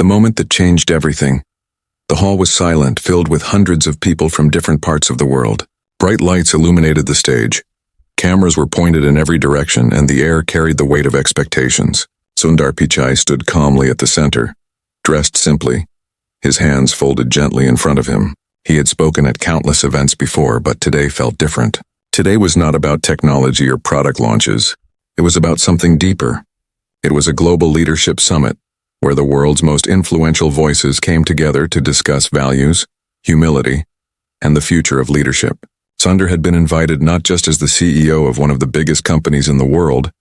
moment that changed everything. The hall was silent, filled with hundreds of people from different parts of the world. Bright lights illuminated the stage. Cameras were pointed in every direction, and the air carried the weight of expectations. Sundar Pichai stood calmly at the center, dressed simply, his hands folded gently in front of him. He had spoken at countless events before, but today felt different. Today was not about technology or product launches. It was about something deeper. It was a global leadership summit, where the world's most influential voices came together to discuss values, humility, and the future of leadership. Sundar had been invited not just as the CEO of one of the biggest companies in the world,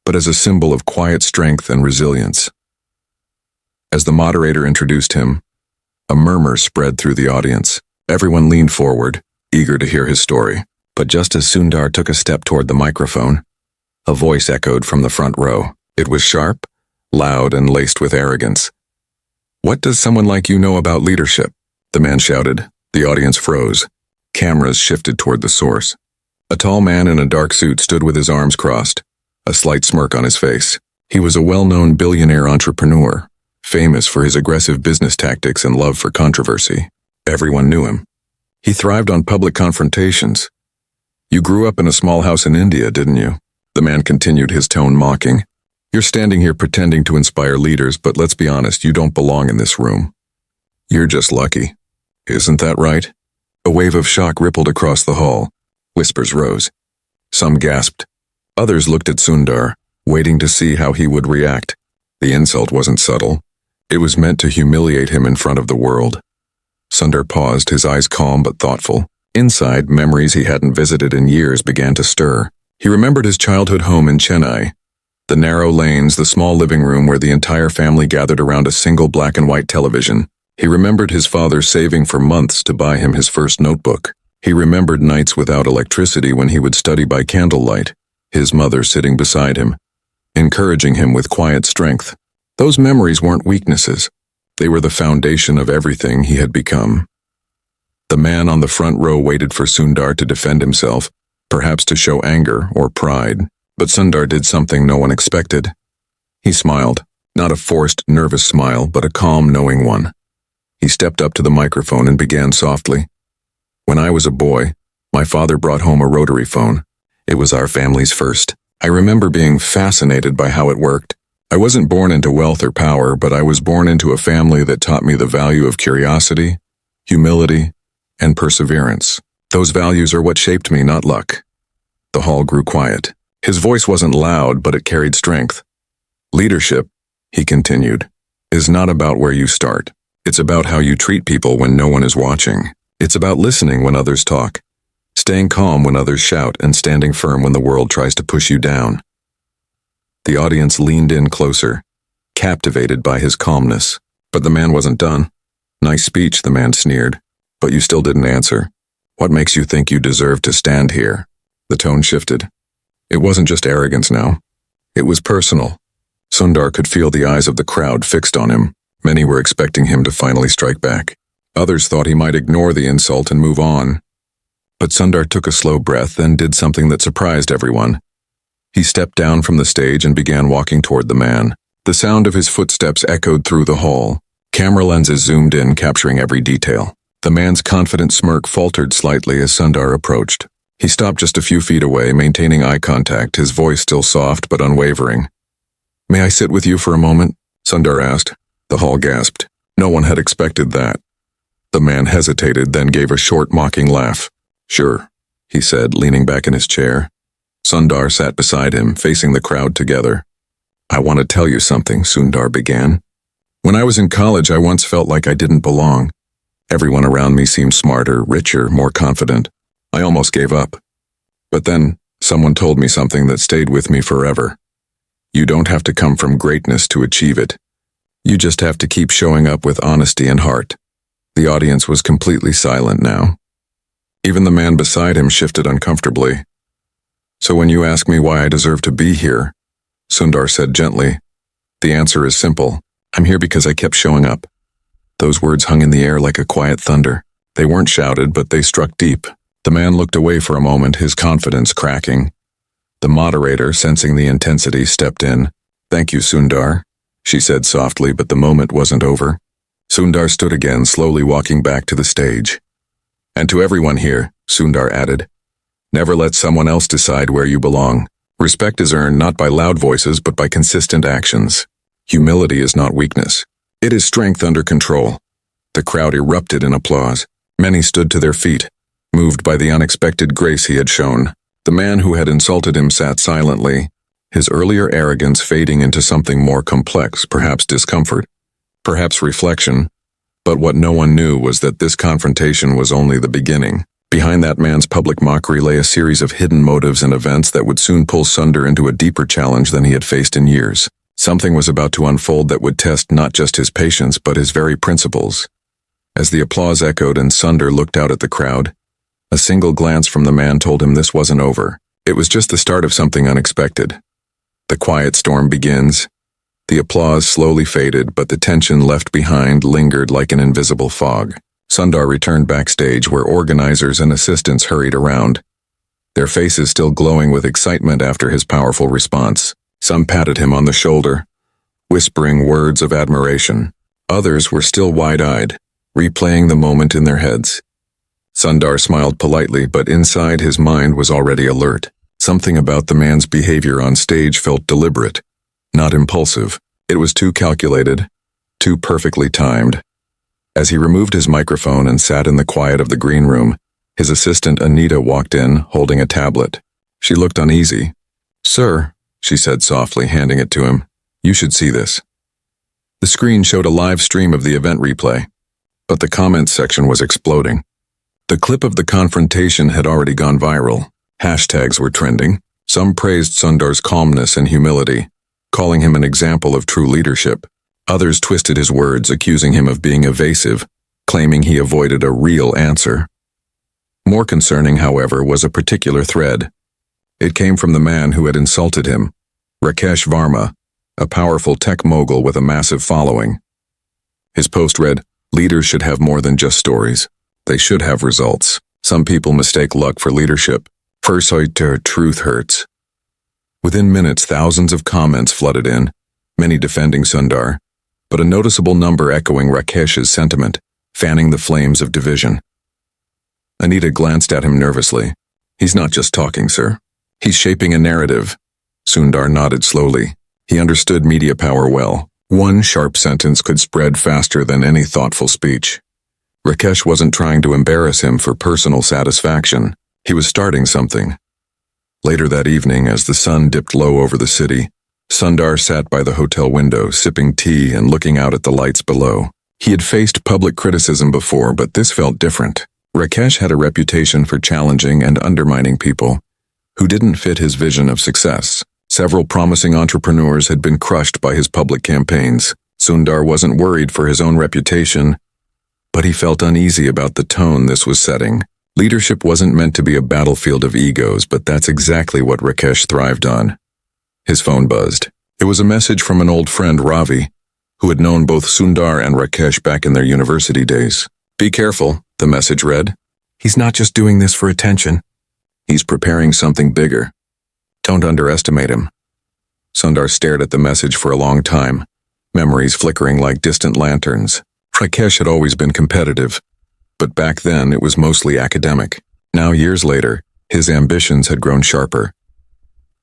but as a symbol of quiet strength and resilience. As the moderator introduced him, a murmur spread through the audience. Everyone leaned forward, eager to hear his story. But just as Sundar took a step toward the microphone, a voice echoed from the front row. It was sharp, loud, and laced with arrogance. "What does someone like you know about leadership?" the man shouted. The audience froze. Cameras shifted toward the source. A tall man in a dark suit stood with his arms crossed, a slight smirk on his face. He was a well-known billionaire entrepreneur, famous for his aggressive business tactics and love for controversy. Everyone knew him. He thrived on public confrontations. "You grew up in a small house in India, didn't you?" The man continued, his tone mocking. "You're standing here pretending to inspire leaders, but let's be honest, you don't belong in this room. You're just lucky. Isn't that right?" A wave of shock rippled across the hall. Whispers rose. Some gasped. Others looked at Sundar, waiting to see how he would react. The insult wasn't subtle. It was meant to humiliate him in front of the world. Sundar paused, his eyes calm but thoughtful. Inside, memories he hadn't visited in years began to stir. He remembered his childhood home in Chennai. The narrow lanes, the small living room where the entire family gathered around a single black and white television. He remembered his father saving for months to buy him his first notebook. He remembered nights without electricity when he would study by candlelight, his mother sitting beside him, encouraging him with quiet strength. Those memories weren't weaknesses. They were the foundation of everything he had become. The man on the front row waited for Sundar to defend himself, perhaps to show anger or pride. But Sundar did something no one expected. He smiled, not a forced, nervous smile, but a calm, knowing one. He stepped up to the microphone and began softly. "When I was a boy, my father brought home a rotary phone. It was our family's first. I remember being fascinated by how it worked. I wasn't born into wealth or power, but I was born into a family that taught me the value of curiosity, humility, and perseverance. Those values are what shaped me, not luck." The hall grew quiet. His voice wasn't loud, but it carried strength. "Leadership," he continued, "is not about where you start. It's about how you treat people when no one is watching. It's about listening when others talk, staying calm when others shout, and standing firm when the world tries to push you down." The audience leaned in closer, captivated by his calmness. But the man wasn't done. "Nice speech," the man sneered, "but you still didn't answer. What makes you think you deserve to stand here?" The tone shifted. It wasn't just arrogance now. It was personal. Sundar could feel the eyes of the crowd fixed on him. Many were expecting him to finally strike back. Others thought he might ignore the insult and move on. But Sundar took a slow breath and did something that surprised everyone. He stepped down from the stage and began walking toward the man. The sound of his footsteps echoed through the hall. Camera lenses zoomed in, capturing every detail. The man's confident smirk faltered slightly as Sundar approached. He stopped just a few feet away, maintaining eye contact, his voice still soft but unwavering. "May I sit with you for a moment?" Sundar asked. The hall gasped. No one had expected that. The man hesitated, then gave a short, mocking laugh. "Sure," he said, leaning back in his chair. Sundar sat beside him, facing the crowd together. "I want to tell you something," Sundar began. "When I was in college, I once felt like I didn't belong. Everyone around me seemed smarter, richer, more confident. I almost gave up. But then, someone told me something that stayed with me forever. You don't have to come from greatness to achieve it. You just have to keep showing up with honesty and heart." The audience was completely silent now. Even the man beside him shifted uncomfortably. "So when you ask me why I deserve to be here," Sundar said gently, "the answer is simple. I'm here because I kept showing up." Those words hung in the air like a quiet thunder. They weren't shouted, but they struck deep. The man looked away for a moment, his confidence cracking. The moderator, sensing the intensity, stepped in. "Thank you, Sundar," she said softly, but the moment wasn't over. Sundar stood again, slowly walking back to the stage. And to everyone here, Sundar added, never let someone else decide where you belong. Respect is earned not by loud voices but by consistent actions. Humility is not weakness. It is strength under control. The crowd erupted in applause. Many stood to their feet, moved by the unexpected grace he had shown. The man who had insulted him sat silently, his earlier arrogance fading into something more complex, perhaps discomfort, perhaps reflection. But what no one knew was that this confrontation was only the beginning. Behind that man's public mockery lay a series of hidden motives and events that would soon pull Sundar into a deeper challenge than he had faced in years. Something was about to unfold that would test not just his patience but his very principles. As the applause echoed and Sundar looked out at the crowd, a single glance from the man told him this wasn't over. It was just the start of something unexpected. The quiet storm begins. The applause slowly faded, but the tension left behind lingered like an invisible fog. Sundar returned backstage where organizers and assistants hurried around, their faces still glowing with excitement after his powerful response. Some patted him on the shoulder, whispering words of admiration. Others were still wide-eyed, replaying the moment in their heads. Sundar smiled politely, but inside his mind was already alert. Something about the man's behavior on stage felt deliberate, not impulsive. It was too calculated, too perfectly timed. As he removed his microphone and sat in the quiet of the green room, his assistant Anita walked in, holding a tablet. She looked uneasy. "Sir," she said softly, handing it to him, "you should see this." The screen showed a live stream of the event replay, but the comments section was exploding. The clip of the confrontation had already gone viral. Hashtags were trending. Some praised Sundar's calmness and humility, calling him an example of true leadership. Others twisted his words, accusing him of being evasive, claiming he avoided a real answer. More concerning, however, was a particular thread. It came from the man who had insulted him, Rakesh Varma, a powerful tech mogul with a massive following. His post read, "Leaders should have more than just stories. They should have results. Some people mistake luck for leadership. Truth hurts." Within minutes, thousands of comments flooded in, many defending Sundar, but a noticeable number echoing Rakesh's sentiment, fanning the flames of division. Anita glanced at him nervously. "He's not just talking, sir. He's shaping a narrative." Sundar nodded slowly. He understood media power well. One sharp sentence could spread faster than any thoughtful speech. Rakesh wasn't trying to embarrass him for personal satisfaction. He was starting something. Later that evening, as the sun dipped low over the city, Sundar sat by the hotel window, sipping tea and looking out at the lights below. He had faced public criticism before, but this felt different. Rakesh had a reputation for challenging and undermining people who didn't fit his vision of success. Several promising entrepreneurs had been crushed by his public campaigns. Sundar wasn't worried for his own reputation, but he felt uneasy about the tone this was setting. Leadership wasn't meant to be a battlefield of egos, but that's exactly what Rakesh thrived on. His phone buzzed. It was a message from an old friend, Ravi, who had known both Sundar and Rakesh back in their university days. "Be careful," the message read. "He's not just doing this for attention. He's preparing something bigger. Don't underestimate him." Sundar stared at the message for a long time, memories flickering like distant lanterns. Rakesh had always been competitive, but back then it was mostly academic. Now, years later, his ambitions had grown sharper.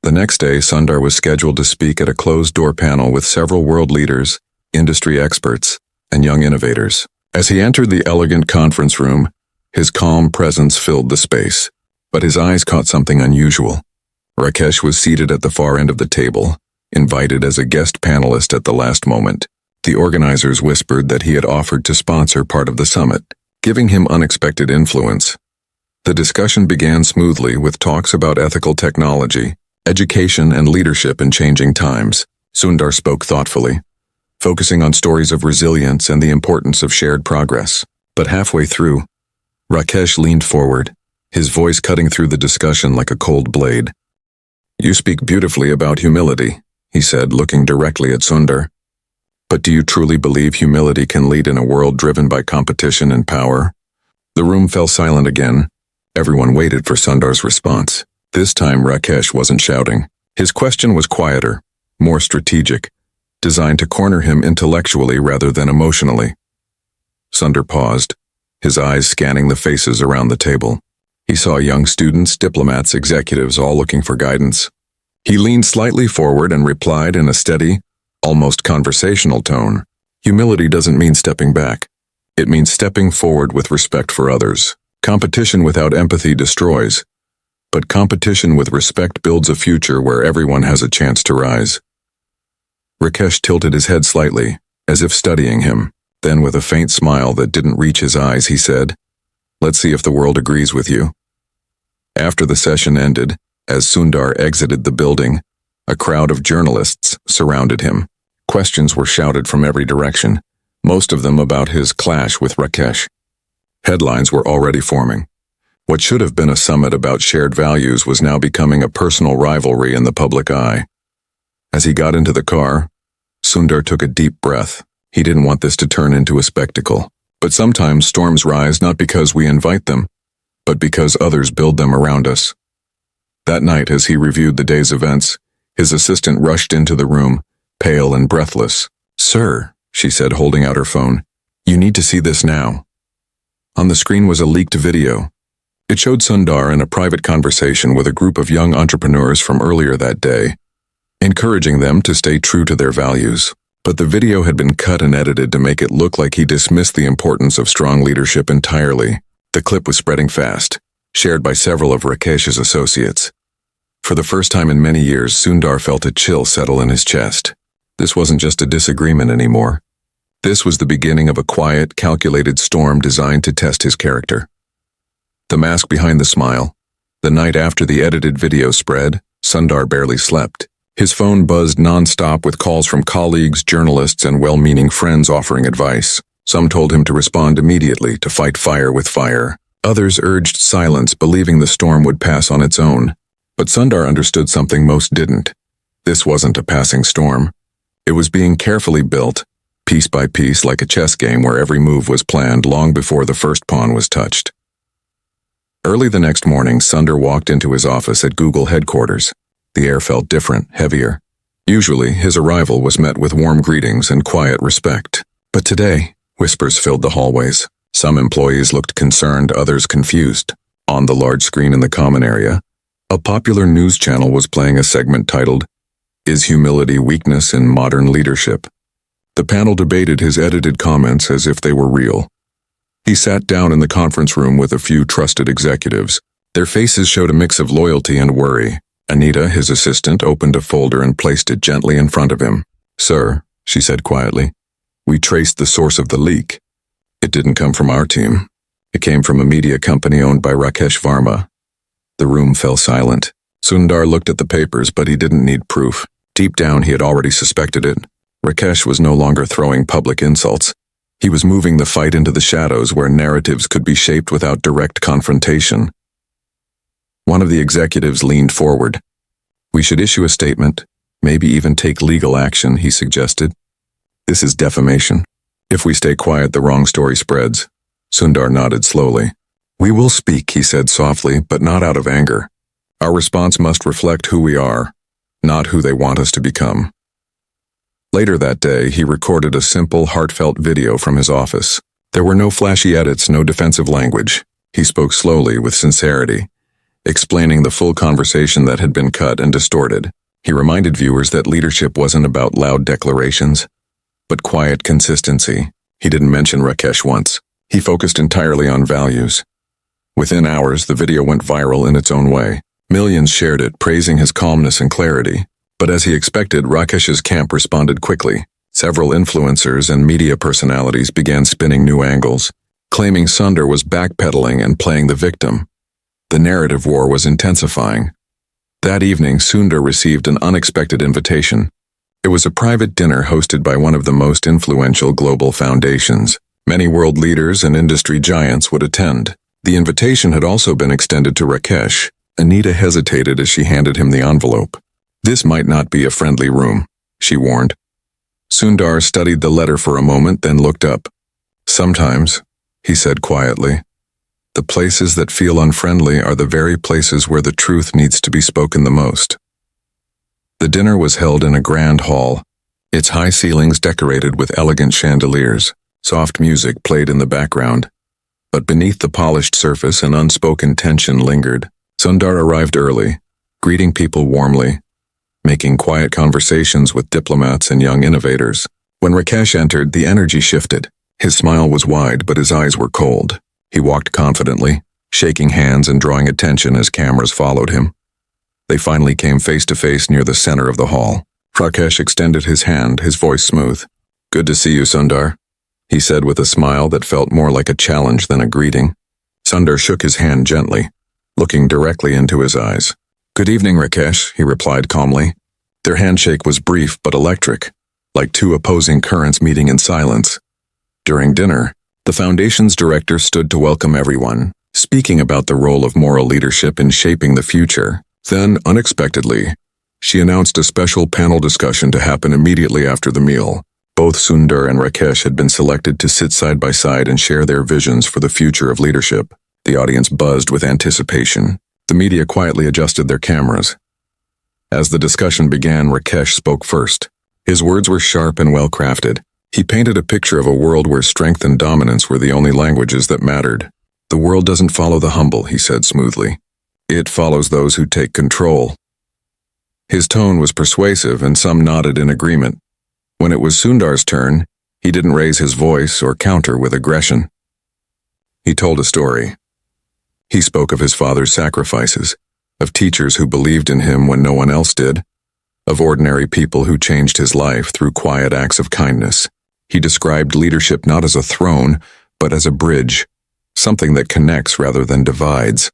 The next day, Sundar was scheduled to speak at a closed-door panel with several world leaders, industry experts, and young innovators. As he entered the elegant conference room, his calm presence filled the space, but his eyes caught something unusual. Rakesh was seated at the far end of the table, invited as a guest panelist at the last moment. The organizers whispered that he had offered to sponsor part of the summit, giving him unexpected influence. The discussion began smoothly with talks about ethical technology, education, and leadership in changing times. Sundar spoke thoughtfully, focusing on stories of resilience and the importance of shared progress. But halfway through, Rakesh leaned forward, his voice cutting through the discussion like a cold blade. "You speak beautifully about humility," he said, looking directly at Sundar. "But do you truly believe humility can lead in a world driven by competition and power?" The room fell silent again. Everyone waited for Sundar's response. This time Rakesh wasn't shouting. His question was quieter, more strategic. designed to corner him intellectually rather than emotionally. Sundar paused, his eyes scanning the faces around the table. He saw young students, diplomats, executives, all looking for guidance. He leaned slightly forward and replied in a steady, almost conversational tone. Humility doesn't mean stepping back. It means stepping forward with respect for others. Competition without empathy destroys, but competition with respect builds a future where everyone has a chance to rise. Rakesh tilted his head slightly, as if studying him. Then, with a faint smile that didn't reach his eyes, he said, "Let's see if the world agrees with you." After the session ended, as Sundar exited the building, a crowd of journalists surrounded him. Questions were shouted from every direction, most of them about his clash with Rakesh. Headlines were already forming. What should have been a summit about shared values was now becoming a personal rivalry in the public eye. As he got into the car, Sundar took a deep breath. He didn't want this to turn into a spectacle. But sometimes storms rise not because we invite them, but because others build them around us. That night, as he reviewed the day's events, his assistant rushed into the room, pale and breathless. "Sir," she said, holding out her phone, "you need to see this now." On the screen was a leaked video. It showed Sundar in a private conversation with a group of young entrepreneurs from earlier that day, encouraging them to stay true to their values. But the video had been cut and edited to make it look like he dismissed the importance of strong leadership entirely. The clip was spreading fast, shared by several of Rakesh's associates. For the first time in many years, Sundar felt a chill settle in his chest. This wasn't just a disagreement anymore. This was the beginning of a quiet, calculated storm designed to test his character. The mask behind the smile. The night after the edited video spread, Sundar barely slept. His phone buzzed non-stop with calls from colleagues, journalists, and well-meaning friends offering advice. Some told him to respond immediately, to fight fire with fire. Others urged silence, believing the storm would pass on its own. But Sundar understood something most didn't. This wasn't a passing storm. It was being carefully built, piece by piece, like a chess game where every move was planned long before the first pawn was touched. Early the next morning, Sundar walked into his office at Google headquarters. The air felt different, heavier. Usually, his arrival was met with warm greetings and quiet respect. But today, whispers filled the hallways. Some employees looked concerned, others confused. On the large screen in the common area, a popular news channel was playing a segment titled, "Is Humility Weakness in Modern Leadership?" The panel debated his edited comments as if they were real. He sat down in the conference room with a few trusted executives. Their faces showed a mix of loyalty and worry. Anita, his assistant, opened a folder and placed it gently in front of him. "Sir," she said quietly, "we traced the source of the leak. It didn't come from our team. It came from a media company owned by Rakesh Varma." The room fell silent. Sundar looked at the papers, but he didn't need proof. Deep down, he had already suspected it. Rakesh was no longer throwing public insults. He was moving the fight into the shadows where narratives could be shaped without direct confrontation. One of the executives leaned forward. "We should issue a statement, maybe even take legal action," he suggested. "This is defamation. If we stay quiet, the wrong story spreads." Sundar nodded slowly. "We will speak," he said softly, "but not out of anger. Our response must reflect who we are, not who they want us to become." Later that day, he recorded a simple, heartfelt video from his office. There were no flashy edits, no defensive language. He spoke slowly, with sincerity, explaining the full conversation that had been cut and distorted. He reminded viewers that leadership wasn't about loud declarations, but quiet consistency. He didn't mention Rakesh once. He focused entirely on values. Within hours, the video went viral in its own way. Millions shared it, praising his calmness and clarity. But as he expected, Rakesh's camp responded quickly. Several influencers and media personalities began spinning new angles, claiming Sundar was backpedaling and playing the victim. The narrative war was intensifying. That evening, Sundar received an unexpected invitation. It was a private dinner hosted by one of the most influential global foundations. Many world leaders and industry giants would attend. The invitation had also been extended to Rakesh. Anita hesitated as she handed him the envelope. "This might not be a friendly room," she warned. Sundar studied the letter for a moment, then looked up. "Sometimes," he said quietly, "the places that feel unfriendly are the very places where the truth needs to be spoken the most." The dinner was held in a grand hall, its high ceilings decorated with elegant chandeliers. Soft music played in the background, but beneath the polished surface an unspoken tension lingered. Sundar arrived early, greeting people warmly, making quiet conversations with diplomats and young innovators. When Rakesh entered, the energy shifted. His smile was wide, but his eyes were cold. He walked confidently, shaking hands and drawing attention as cameras followed him. They finally came face to face near the center of the hall. Rakesh extended his hand, his voice smooth. "Good to see you, Sundar," he said with a smile that felt more like a challenge than a greeting. Sundar shook his hand gently, looking directly into his eyes. "Good evening, Rakesh," he replied calmly. Their handshake was brief but electric, like two opposing currents meeting in silence. During dinner, the Foundation's director stood to welcome everyone, speaking about the role of moral leadership in shaping the future. Then, unexpectedly, she announced a special panel discussion to happen immediately after the meal. Both Sundar and Rakesh had been selected to sit side by side and share their visions for the future of leadership. The audience buzzed with anticipation. The media quietly adjusted their cameras. As the discussion began, Rakesh spoke first. His words were sharp and well-crafted. He painted a picture of a world where strength and dominance were the only languages that mattered. "The world doesn't follow the humble," he said smoothly. "It follows those who take control." His tone was persuasive, and some nodded in agreement. When it was Sundar's turn, he didn't raise his voice or counter with aggression. He told a story. He spoke of his father's sacrifices, of teachers who believed in him when no one else did, of ordinary people who changed his life through quiet acts of kindness. He described leadership not as a throne, but as a bridge, something that connects rather than divides.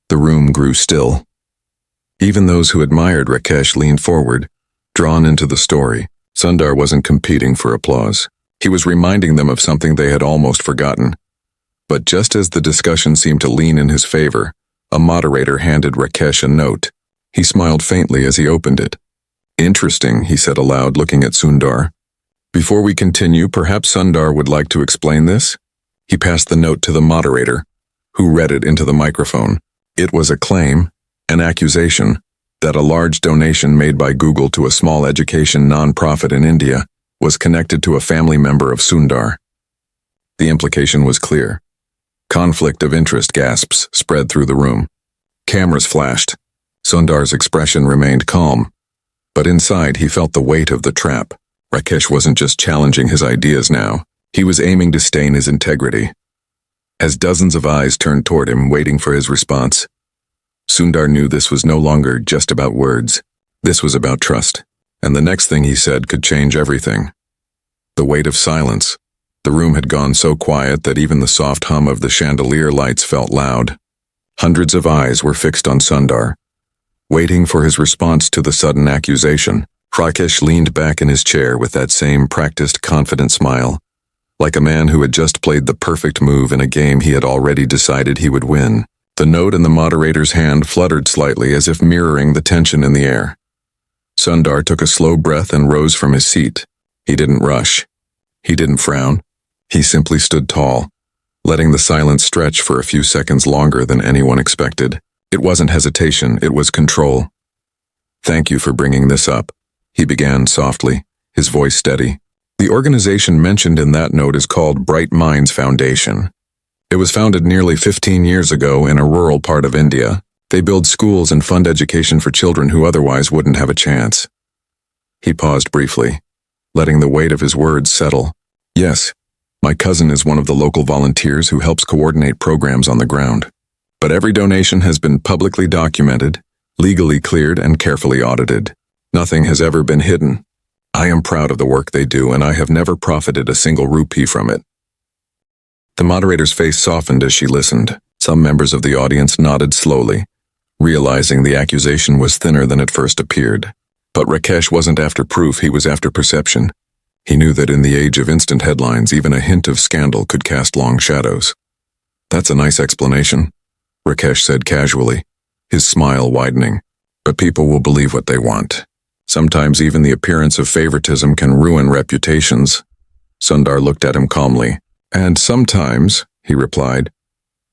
The room grew still. Even those who admired Rakesh leaned forward, drawn into the story. Sundar wasn't competing for applause. He was reminding them of something they had almost forgotten. But just as the discussion seemed to lean in his favor, a moderator handed Rakesh a note. He smiled faintly as he opened it. "Interesting," he said aloud, looking at Sundar. "Before we continue, perhaps Sundar would like to explain this?" He passed the note to the moderator, who read it into the microphone. It was a claim, an accusation, that a large donation made by Google to a small education non-profit in India was connected to a family member of Sundar. The implication was clear. Conflict of interest gasps spread through the room. Cameras flashed. Sundar's expression remained calm, but inside he felt the weight of the trap. Rakesh wasn't just challenging his ideas now. He was aiming to stain his integrity. As dozens of eyes turned toward him, waiting for his response, Sundar knew this was no longer just about words. This was about trust, and the next thing he said could change everything. The weight of silence. The room had gone so quiet that even the soft hum of the chandelier lights felt loud. Hundreds of eyes were fixed on Sundar, waiting for his response to the sudden accusation. Rakesh leaned back in his chair with that same practiced, confident smile, like a man who had just played the perfect move in a game he had already decided he would win. The note in the moderator's hand fluttered slightly as if mirroring the tension in the air. Sundar took a slow breath and rose from his seat. He didn't rush. He didn't frown. He simply stood tall, letting the silence stretch for a few seconds longer than anyone expected. It wasn't hesitation, it was control. "Thank you for bringing this up," he began softly, his voice steady. "The organization mentioned in that note is called Bright Minds Foundation. It was founded nearly 15 years ago in a rural part of India. They build schools and fund education for children who otherwise wouldn't have a chance." He paused briefly, letting the weight of his words settle. "Yes, my cousin is one of the local volunteers who helps coordinate programs on the ground. But every donation has been publicly documented, legally cleared, and carefully audited. Nothing has ever been hidden. I am proud of the work they do, and I have never profited a single rupee from it." The moderator's face softened as she listened. Some members of the audience nodded slowly, realizing the accusation was thinner than it first appeared. But Rakesh wasn't after proof, he was after perception. He knew that in the age of instant headlines, even a hint of scandal could cast long shadows. "That's a nice explanation," Rakesh said casually, his smile widening. "But people will believe what they want. Sometimes even the appearance of favoritism can ruin reputations." Sundar looked at him calmly. "And sometimes," he replied,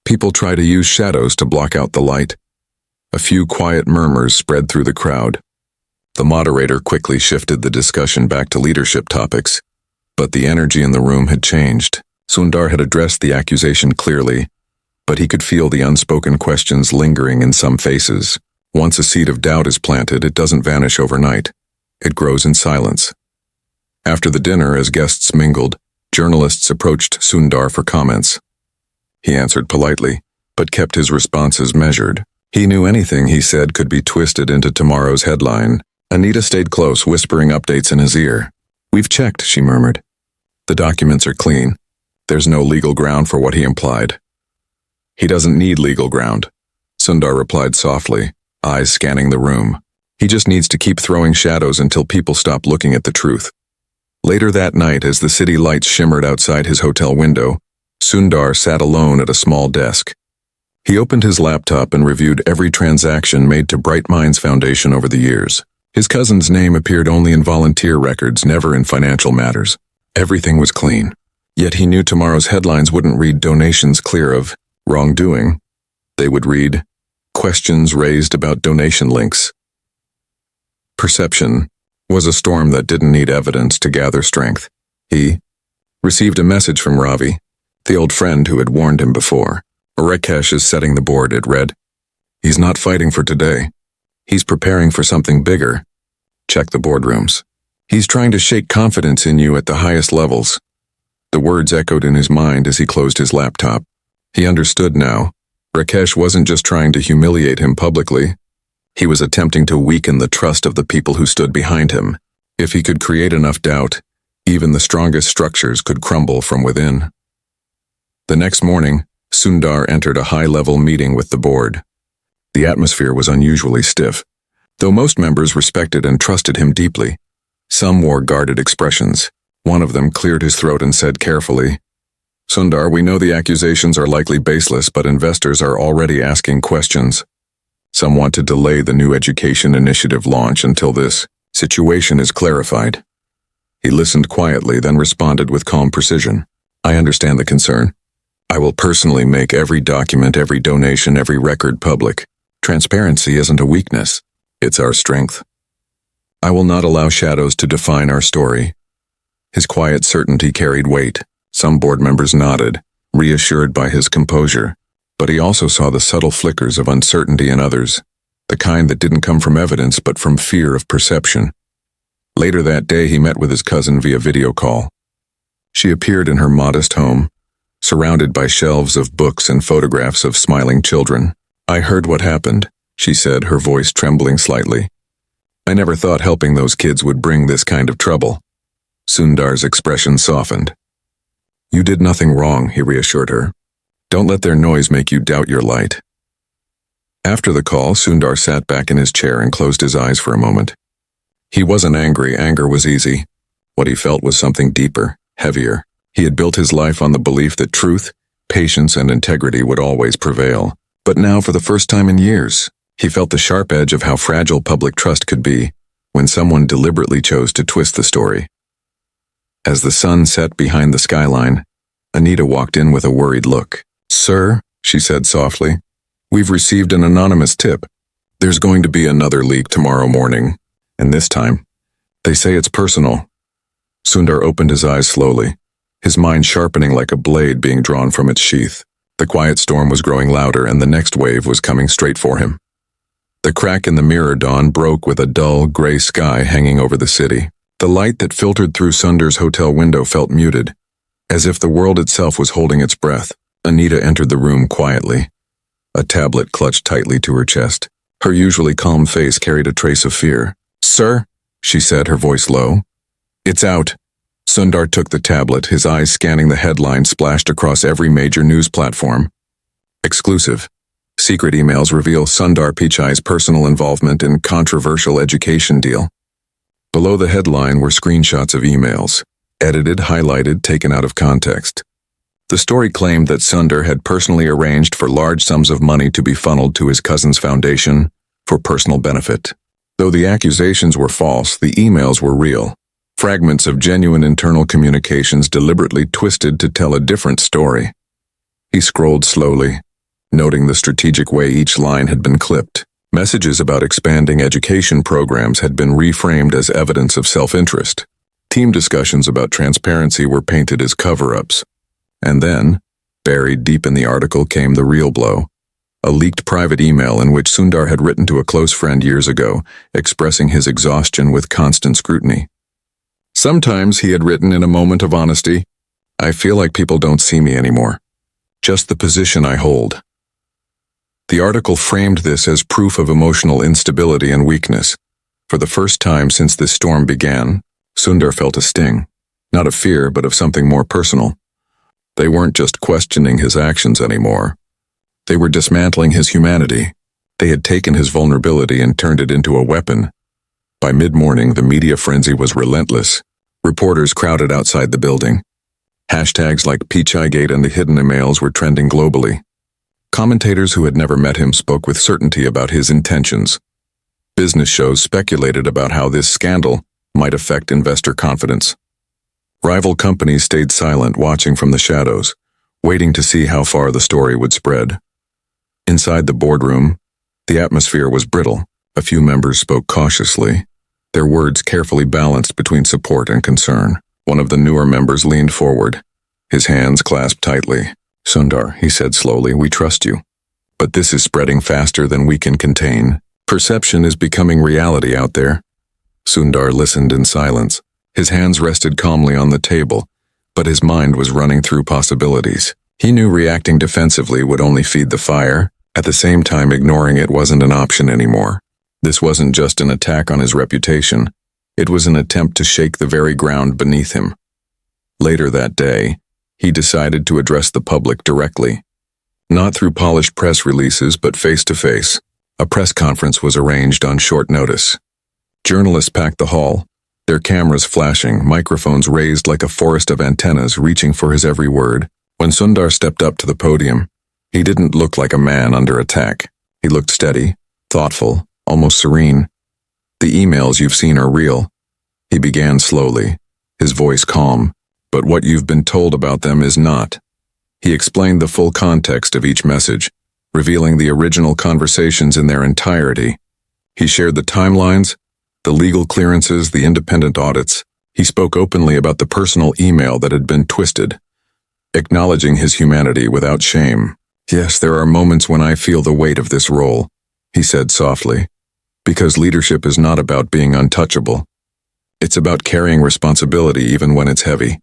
"people try to use shadows to block out the light." A few quiet murmurs spread through the crowd. The moderator quickly shifted the discussion back to leadership topics, but the energy in the room had changed. Sundar had addressed the accusation clearly, but he could feel the unspoken questions lingering in some faces. Once a seed of doubt is planted, it doesn't vanish overnight. It grows in silence. After the dinner, as guests mingled, journalists approached Sundar for comments. He answered politely, but kept his responses measured. He knew anything he said could be twisted into tomorrow's headline. Anita stayed close, whispering updates in his ear. "We've checked," she murmured. "The documents are clean. There's no legal ground for what he implied." "He doesn't need legal ground," Sundar replied softly, eyes scanning the room. "He just needs to keep throwing shadows until people stop looking at the truth." Later that night, as the city lights shimmered outside his hotel window, Sundar sat alone at a small desk. He opened his laptop and reviewed every transaction made to Bright Minds Foundation over the years. His cousin's name appeared only in volunteer records, never in financial matters. Everything was clean. Yet he knew tomorrow's headlines wouldn't read donations clear of wrongdoing. They would read questions raised about donation links. Perception was a storm that didn't need evidence to gather strength. He received a message from Ravi, the old friend who had warned him before. "Rakesh is setting the board," it read. "He's not fighting for today. He's preparing for something bigger. Check the boardrooms. He's trying to shake confidence in you at the highest levels." The words echoed in his mind as he closed his laptop. He understood now. Rakesh wasn't just trying to humiliate him publicly. He was attempting to weaken the trust of the people who stood behind him. If he could create enough doubt, even the strongest structures could crumble from within. The next morning, Sundar entered a high-level meeting with the board. The atmosphere was unusually stiff. Though most members respected and trusted him deeply, some wore guarded expressions. One of them cleared his throat and said carefully, "Sundar, we know the accusations are likely baseless, but investors are already asking questions. Some want to delay the new education initiative launch until this situation is clarified." He listened quietly, then responded with calm precision. "I understand the concern. I will personally make every document, every donation, every record public. Transparency isn't a weakness. It's our strength. I will not allow shadows to define our story." His quiet certainty carried weight. Some board members nodded, reassured by his composure. But he also saw the subtle flickers of uncertainty in others, the kind that didn't come from evidence but from fear of perception. Later that day, he met with his cousin via video call. She appeared in her modest home, surrounded by shelves of books and photographs of smiling children. "I heard what happened," she said, her voice trembling slightly. "I never thought helping those kids would bring this kind of trouble." Sundar's expression softened. "You did nothing wrong," he reassured her. "Don't let their noise make you doubt your light." After the call, Sundar sat back in his chair and closed his eyes for a moment. He wasn't angry. Anger was easy. What he felt was something deeper, heavier. He had built his life on the belief that truth, patience, and integrity would always prevail. But now, for the first time in years, he felt the sharp edge of how fragile public trust could be when someone deliberately chose to twist the story. As the sun set behind the skyline, Anita walked in with a worried look. "Sir," she said softly, "we've received an anonymous tip. There's going to be another leak tomorrow morning, and this time, they say it's personal." Sundar opened his eyes slowly, his mind sharpening like a blade being drawn from its sheath. The quiet storm was growing louder, and the next wave was coming straight for him. The crack in the mirror dawn broke with a dull, gray sky hanging over the city. The light that filtered through Sundar's hotel window felt muted, as if the world itself was holding its breath. Anita entered the room quietly, a tablet clutched tightly to her chest. Her usually calm face carried a trace of fear. "Sir," she said, her voice low. "It's out." Sundar took the tablet, his eyes scanning the headlines splashed across every major news platform. Exclusive. Secret emails reveal Sundar Pichai's personal involvement in controversial education deal. Below the headline were screenshots of emails, edited, highlighted, taken out of context. The story claimed that Sundar had personally arranged for large sums of money to be funneled to his cousin's foundation for personal benefit. Though the accusations were false, the emails were real. Fragments of genuine internal communications deliberately twisted to tell a different story. He scrolled slowly, noting the strategic way each line had been clipped. Messages about expanding education programs had been reframed as evidence of self-interest. Team discussions about transparency were painted as cover-ups. And then, buried deep in the article, came the real blow. A leaked private email in which Sundar had written to a close friend years ago, expressing his exhaustion with constant scrutiny. Sometimes, he had written in a moment of honesty, I feel like people don't see me anymore. Just the position I hold. The article framed this as proof of emotional instability and weakness. For the first time since this storm began, Sundar felt a sting. Not of fear, but of something more personal. They weren't just questioning his actions anymore. They were dismantling his humanity. They had taken his vulnerability and turned it into a weapon. By mid-morning, the media frenzy was relentless. Reporters crowded outside the building. Hashtags like Pichai and the hidden emails were trending globally. Commentators who had never met him spoke with certainty about his intentions. Business shows speculated about how this scandal might affect investor confidence. Rival companies stayed silent, watching from the shadows, waiting to see how far the story would spread. Inside the boardroom, the atmosphere was brittle. A few members spoke cautiously, their words carefully balanced between support and concern. One of the newer members leaned forward, his hands clasped tightly. Sundar, he said slowly, we trust you. But this is spreading faster than we can contain. Perception is becoming reality out there. Sundar listened in silence. His hands rested calmly on the table, but his mind was running through possibilities. He knew reacting defensively would only feed the fire. At the same time, ignoring it wasn't an option anymore. This wasn't just an attack on his reputation. It was an attempt to shake the very ground beneath him. Later that day, he decided to address the public directly. Not through polished press releases, but face-to-face. A press conference was arranged on short notice. Journalists packed the hall, their cameras flashing, microphones raised like a forest of antennas reaching for his every word. When Sundar stepped up to the podium, he didn't look like a man under attack. He looked steady, thoughtful, almost serene. The emails you've seen are real. He began slowly, his voice calm. But what you've been told about them is not. He explained the full context of each message, revealing the original conversations in their entirety. He shared the timelines, the legal clearances, the independent audits. He spoke openly about the personal email that had been twisted, acknowledging his humanity without shame. Yes, there are moments when I feel the weight of this role, he said softly, because leadership is not about being untouchable. It's about carrying responsibility even when it's heavy.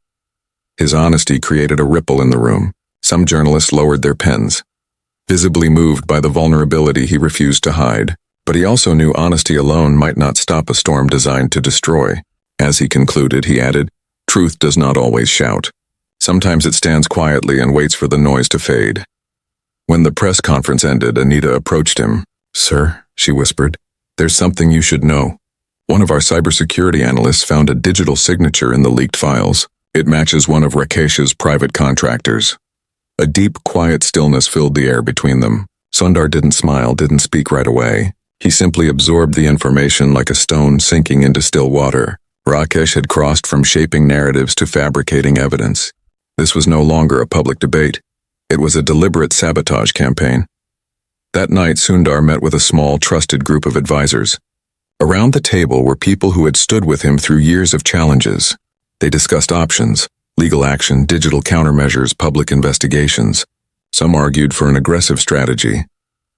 His honesty created a ripple in the room. Some journalists lowered their pens, visibly moved by the vulnerability he refused to hide. But he also knew honesty alone might not stop a storm designed to destroy. As he concluded, he added, truth does not always shout. Sometimes it stands quietly and waits for the noise to fade. When the press conference ended, Anita approached him. Sir, she whispered, there's something you should know. One of our cybersecurity analysts found a digital signature in the leaked files. It matches one of Rakesh's private contractors. A deep, quiet stillness filled the air between them. Sundar didn't smile, didn't speak right away. He simply absorbed the information like a stone sinking into still water. Rakesh had crossed from shaping narratives to fabricating evidence. This was no longer a public debate. It was a deliberate sabotage campaign. That night, Sundar met with a small, trusted group of advisors. Around the table were people who had stood with him through years of challenges. They discussed options, legal action, digital countermeasures, public investigations. Some argued for an aggressive strategy,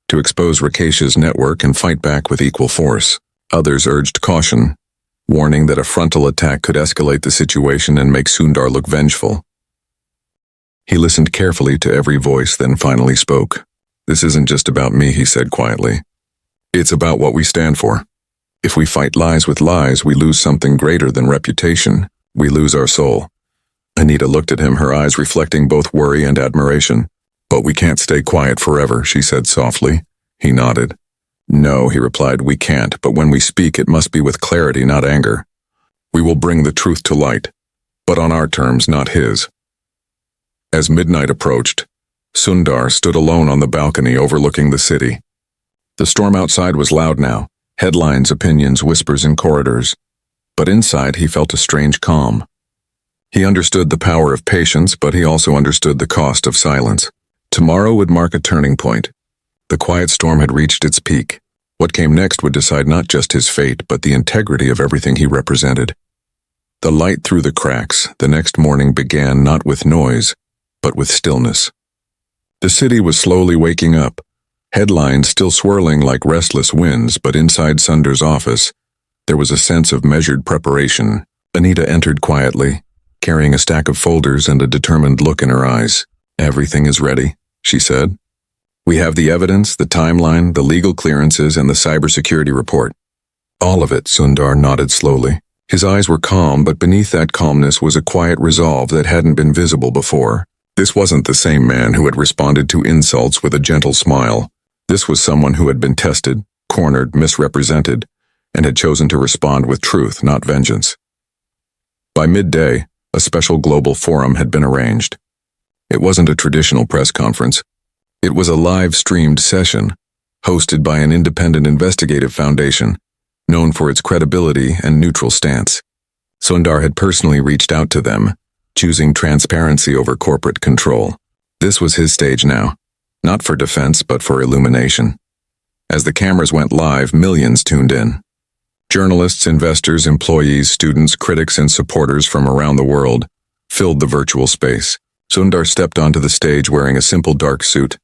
to expose Rakesh's network and fight back with equal force. Others urged caution, warning that a frontal attack could escalate the situation and make Sundar look vengeful. He listened carefully to every voice, then finally spoke. This isn't just about me, he said quietly. It's about what we stand for. If we fight lies with lies, we lose something greater than reputation. We lose our soul. Anita looked at him, her eyes reflecting both worry and admiration. But we can't stay quiet forever, she said softly. He nodded. No, he replied, we can't, but when we speak, it must be with clarity, not anger. We will bring the truth to light, but on our terms, not his. As midnight approached, Sundar stood alone on the balcony overlooking the city. The storm outside was loud now, headlines, opinions, whispers in corridors. But inside he felt a strange calm. He understood the power of patience, but he also understood the cost of silence. Tomorrow would mark a turning point. The quiet storm had reached its peak. What came next would decide not just his fate, but the integrity of everything he represented. The light through the cracks the next morning began not with noise, but with stillness. The city was slowly waking up, headlines still swirling like restless winds, but inside Sundar's office, there was a sense of measured preparation. Anita entered quietly, carrying a stack of folders and a determined look in her eyes. "Everything is ready," she said. "We have the evidence, the timeline, the legal clearances, and the cybersecurity report." "All of it," Sundar nodded slowly. His eyes were calm, but beneath that calmness was a quiet resolve that hadn't been visible before. This wasn't the same man who had responded to insults with a gentle smile. This was someone who had been tested, cornered, misrepresented, and had chosen to respond with truth, not vengeance. By midday, a special global forum had been arranged. It wasn't a traditional press conference. It was a live-streamed session, hosted by an independent investigative foundation, known for its credibility and neutral stance. Sundar had personally reached out to them, choosing transparency over corporate control. This was his stage now, not for defense but for illumination. As the cameras went live, millions tuned in. Journalists, investors, employees, students, critics, and supporters from around the world filled the virtual space. Sundar stepped onto the stage wearing a simple dark suit.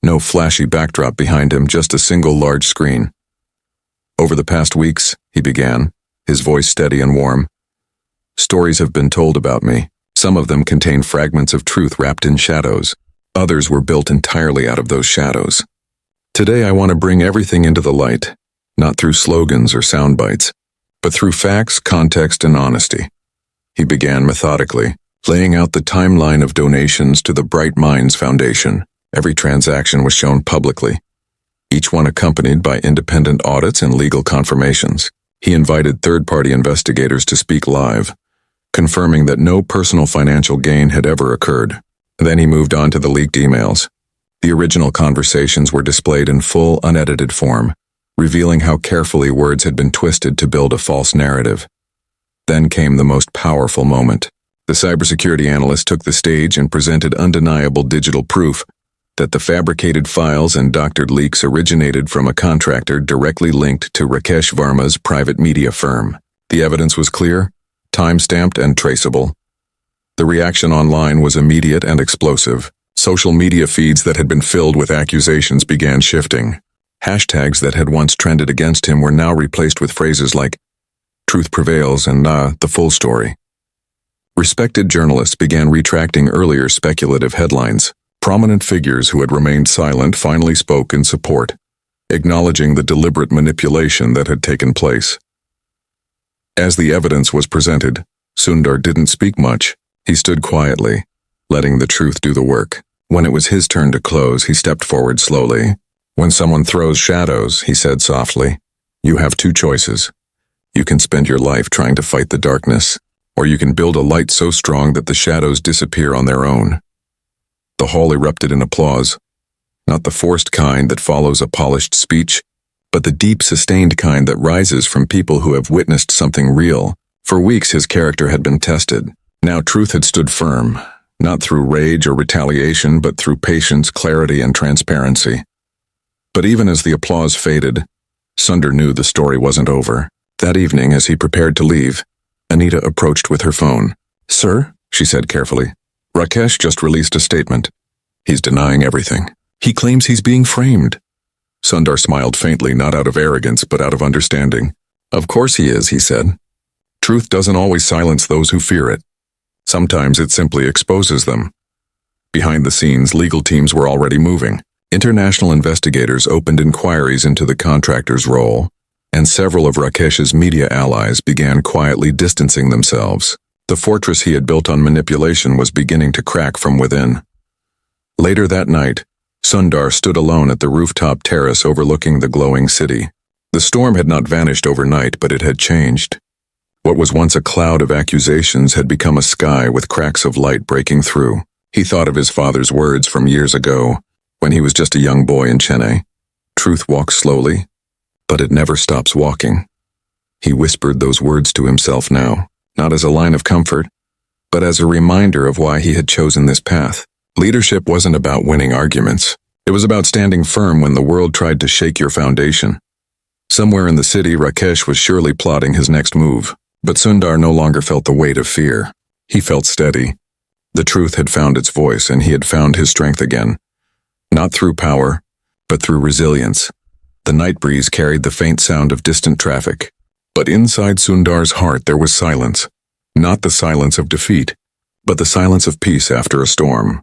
No flashy backdrop behind him, just a single large screen. "Over the past weeks," he began, his voice steady and warm, "stories have been told about me. Some of them contain fragments of truth wrapped in shadows. Others were built entirely out of those shadows. Today I want to bring everything into the light, not through slogans or sound bites, but through facts, context, and honesty." He began methodically, laying out the timeline of donations to the Bright Minds Foundation. Every transaction was shown publicly, each one accompanied by independent audits and legal confirmations. He invited third-party investigators to speak live, confirming that no personal financial gain had ever occurred. Then he moved on to the leaked emails. The original conversations were displayed in full, unedited form, revealing how carefully words had been twisted to build a false narrative. Then came the most powerful moment. The cybersecurity analyst took the stage and presented undeniable digital proof that the fabricated files and doctored leaks originated from a contractor directly linked to Rakesh Varma's private media firm. The evidence was clear, time-stamped, and traceable. The reaction online was immediate and explosive. Social media feeds that had been filled with accusations began shifting. Hashtags that had once trended against him were now replaced with phrases like, "Truth prevails" and "the full story." Respected journalists began retracting earlier speculative headlines. Prominent figures who had remained silent finally spoke in support, acknowledging the deliberate manipulation that had taken place. As the evidence was presented, Sundar didn't speak much. He stood quietly, letting the truth do the work. When it was his turn to close, he stepped forward slowly. "When someone throws shadows," he said softly, "you have two choices. You can spend your life trying to fight the darkness, or you can build a light so strong that the shadows disappear on their own." The hall erupted in applause, not the forced kind that follows a polished speech, but the deep, sustained kind that rises from people who have witnessed something real. For weeks his character had been tested. Now truth had stood firm, not through rage or retaliation, but through patience, clarity, and transparency. But even as the applause faded, Sundar knew the story wasn't over. That evening, as he prepared to leave, Anita approached with her phone. "Sir," she said carefully, "Rakesh just released a statement. He's denying everything. He claims he's being framed." Sundar smiled faintly, not out of arrogance, but out of understanding. "Of course he is," he said. "Truth doesn't always silence those who fear it. Sometimes it simply exposes them." Behind the scenes, legal teams were already moving. International investigators opened inquiries into the contractor's role, and several of Rakesh's media allies began quietly distancing themselves. The fortress he had built on manipulation was beginning to crack from within. Later that night, Sundar stood alone at the rooftop terrace overlooking the glowing city. The storm had not vanished overnight, but it had changed. What was once a cloud of accusations had become a sky with cracks of light breaking through. He thought of his father's words from years ago, when he was just a young boy in Chennai. "Truth walks slowly, but it never stops walking." He whispered those words to himself now, not as a line of comfort, but as a reminder of why he had chosen this path. Leadership wasn't about winning arguments. It was about standing firm when the world tried to shake your foundation. Somewhere in the city, Rakesh was surely plotting his next move. But Sundar no longer felt the weight of fear. He felt steady. The truth had found its voice, and he had found his strength again. Not through power, but through resilience. The night breeze carried the faint sound of distant traffic. But inside Sundar's heart there was silence. Not the silence of defeat, but the silence of peace after a storm.